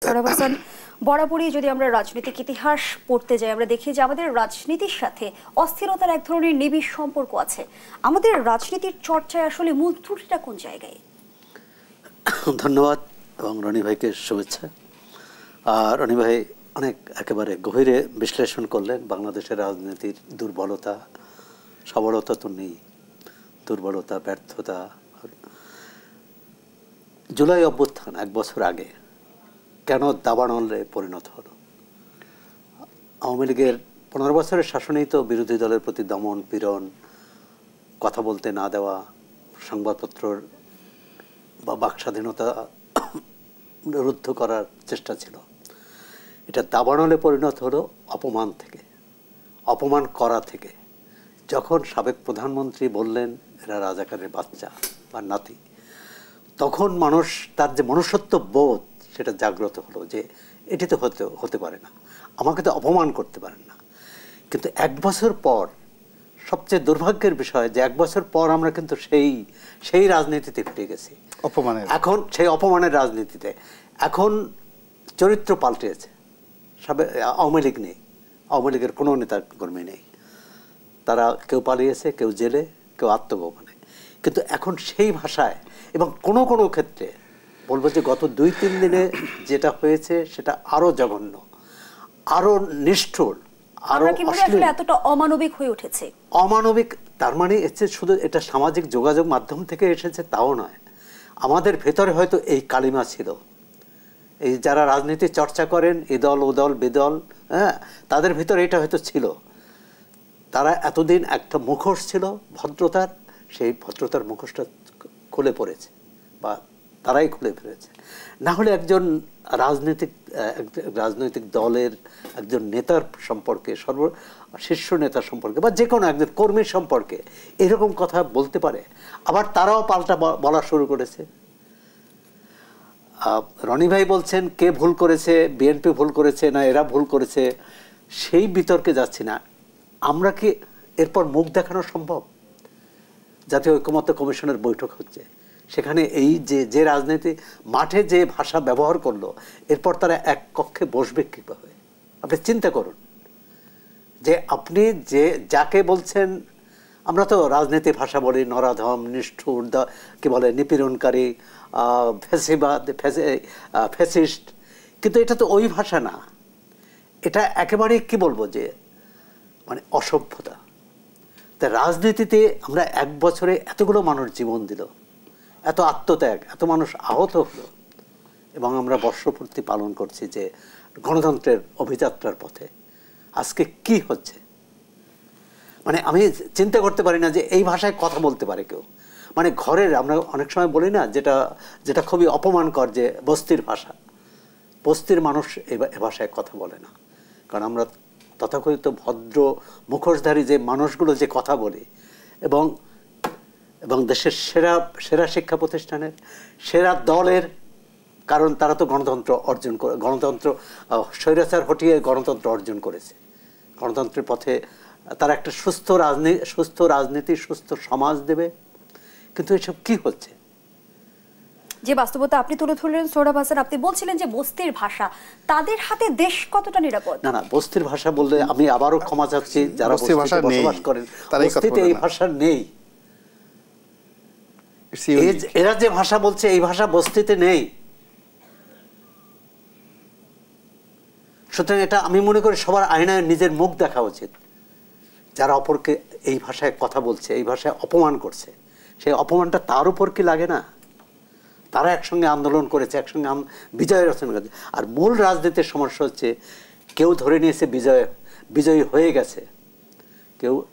সোহরাব হাসান, বরাবরই যদি আমরা রাজনৈতিক ইতিহাস পড়তে যাই আমরা দেখি যে আমাদের রাজনীতির সাথে অস্থিরতার এক ধরনের নিবিড় সম্পর্ক আছে। আমাদের রাজনীতির চর্চায় আসলে মূল ত্রুটিটা কোন জায়গায়? ধন্যবাদ এবং রনি ভাইকে শুভেচ্ছা। রনি ভাই অনেক একেবারে গভীরে বিশ্লেষণ করলেন বাংলাদেশের রাজনীতির দুর্বলতা, সবলতা তো নেই, দুর্বলতা, ব্যর্থতা। জুলাই অভ্যুত্থান 1 বছর আগে কেন দাবানলে পরিণত হলো? আওয়ামী লীগের 15 বছরের শাসনেই তো বিরোধী দলের প্রতি দমন পীড়ন, কথা বলতে না দেওয়া, সংবাদপত্র বা বাক স্বাধীনতা রুদ্ধ করার চেষ্টা ছিল। এটা দাবানলে পরিণত হলো অপমান থেকে, অপমান করা থেকে। যখন সাবেক প্রধানমন্ত্রী বললেন এরা রাজাকারের বাচ্চা বা নাতি, তখন মানুষ তার যে মনুষ্যত্ব বোধ সেটা জাগ্রত হলো যে এটি তো হতে পারে না, আমাকে তো অপমান করতে পারেন না। কিন্তু 1 বছর পর সবচেয়ে দুর্ভাগ্যের বিষয় যে 1 বছর পর আমরা কিন্তু সেই রাজনীতিতে ফিরে গেছি, অপমানের। এখন সেই অপমানের রাজনীতিতে এখন চরিত্র পাল্টেছে। আওয়ামী লীগ নেই, আওয়ামী লীগের কোনো নেতা কর্মী নেই, তারা কেউ পালিয়েছে, কেউ জেলে, কেউ আত্মগোপনে। কিন্তু এখন সেই ভাষায় এবং কোনো কোনো ক্ষেত্রে বলবো যে গত 2-3 দিনে যেটা হয়েছে সেটা আরো জঘন্য, আরো নিষ্ঠুর, আরো এতটা অমানবিক হয়ে উঠেছে। অমানবিক তার মানে হচ্ছে শুধু এটা সামাজিক যোগাযোগ মাধ্যম থেকে এসেছে তাও নয়, আমাদের ভেতরে হয়তো এই কালিমা ছিল। এই যারা রাজনীতি চর্চা করেন, এ দল ও দল বেদল, হ্যাঁ, তাদের ভিতরে এটা হয়তো ছিল। তারা এতদিন একটা মুখোশ ছিল ভদ্রতার, সেই ভদ্রতার মুখোশটা খুলে পড়েছে বা তারাই খুলে ফেলেছে। না হলে একজন রাজনৈতিক দলের একজন নেতার সম্পর্কে, শীর্ষ নেতার সম্পর্কে বা যে কোনো একজন কর্মীর সম্পর্কে এরকম কথা বলতে পারে? আবার তারাও পাল্টা বলা শুরু করেছে। রনি ভাই বলছেন কে ভুল করেছে, বিএনপি ভুল করেছে না এরা ভুল করেছে, সেই বিতর্কে যাচ্ছি না। আমরা কি এরপর মুখ দেখানো সম্ভব? জাতীয় ঐকমত্য কমিশনের বৈঠক হচ্ছে, সেখানে এই যে রাজনীতি মাঠে যে ভাষা ব্যবহার করলো, এরপর তারা এক কক্ষে বসবে কীভাবে? আপনি চিন্তা করুন যে আপনি যাকে বলছেন, আমরা তো রাজনীতি ভাষা বলি নরাধম, নিষ্ঠুর, কি বলে নিপীড়নকারী, ফ্যাসিবাদ, ফ্যাসিস্ট, কিন্তু এটা তো ওই ভাষা না। এটা একেবারেই কি বলবো যে মানে অসভ্যতা। তাই রাজনীতিতে আমরা 1 বছরে এতগুলো মানুষ জীবন দিল, এত আত্মত্যাগ, এত মানুষ আহত হলো, এবং আমরা বর্ষপূর্তি পালন করছি যে গণতন্ত্রের অভিযাত্রার পথে। আজকে কি হচ্ছে? মানে আমি চিন্তা করতে পারি না যে এই ভাষায় কথা বলতে পারে কেউ। মানে ঘরের, আমরা অনেক সময় বলি না যেটা খুবই অপমানকর, যে বস্তির ভাষা, বস্তির মানুষ এ ভাষায় কথা বলে না। কারণ আমরা তথাকথিত ভদ্র মুখোশধারী যে মানুষগুলো যে কথা বলে, এবং দেশের সেরা শিক্ষা প্রতিষ্ঠানের সেরা দলের, কারণ তারা তো গণতন্ত্র অর্জন করে, গণতন্ত্র স্বৈরাচার হটিয়ে গণতন্ত্র অর্জন করেছে। গণতন্ত্রের পথে তারা একটা সুস্থ রাজনীতি, সুস্থ সমাজ দেবে। কিন্তু এসব কি হচ্ছে? যে বাস্তবতা আপনি তুলে ধরলেন সোহরাব হাসান, আপনি বলছিলেন যে বস্তির ভাষা, তাদের হাতে দেশ কতটা নিরাপদ? না, বস্তির ভাষা বললে আমি আবারও ক্ষমা চাচ্ছি যারা বস্তিতে বসবাস করেন, বস্তিতে এই ভাষা নেই। এরা যে ভাষা বলছে এই ভাষা বস্তিতে নেই। সুতরাং এটা আমি মনে করি সবার আয়নায় নিজের মুখ দেখা উচিত। যারা অপরকে এই ভাষায় কথা বলছে, এই ভাষায় অপমান করছে, সেই অপমানটা তার উপর কি লাগে না? তারা একসঙ্গে আন্দোলন করেছে, একসঙ্গে বিজয় রচনা করেছে। আর মূল রাজনীতির সমস্যা হচ্ছে কেউ ধরে নিয়েছে বিজয়ী হয়ে গেছে,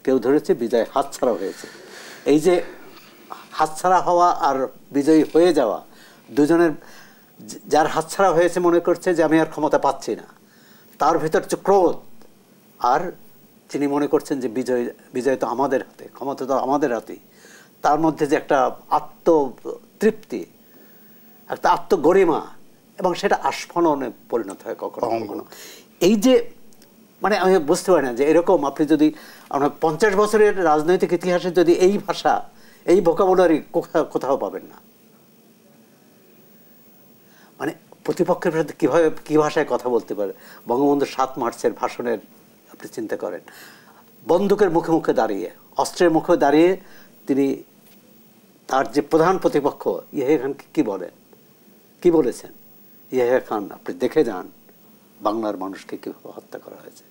কেউ ধরেছে বিজয় হাতছাড়া হয়েছে। এই যে হাতছাড়া হওয়া আর বিজয়ী হয়ে যাওয়া, দুজনের, যার হাতছাড়া হয়েছে মনে করছে যে আমি আর ক্ষমতা পাচ্ছি না, তার ভেতর যে ক্রোধ, আর তিনি মনে করছেন যে বিজয় তো আমাদের হাতে, ক্ষমতা তো আমাদের হাতেই, তার মধ্যে যে একটা আত্মতৃপ্তি, একটা আত্মগরিমা, এবং সেটা আস্ফালনে পরিণত হয় কখনো কখনো। এই যে মানে আমি বুঝতে পারি না যে এরকম আপনি যদি আমরা 50 বছরের রাজনৈতিক ইতিহাসে যদি এই ভাষা, এই ভোকাবুলারি কোথাও পাবেন না। মানে প্রতিপক্ষের সাথে কিভাবে কি ভাষায় কথা বলতে পারে। বঙ্গবন্ধু ৭ মার্চের ভাষণের আপনি চিন্তা করেন, বন্দুকের মুখে মুখে দাঁড়িয়ে, অস্ত্রের মুখে দাঁড়িয়ে তিনি তার যে প্রধান প্রতিপক্ষ ইয়াহিয়া খানকে কি বলেন, কি বলেছেন? ইয়াহিয়া খান আপনি দেখে যান বাংলার মানুষকে কিভাবে হত্যা করা হয়েছে।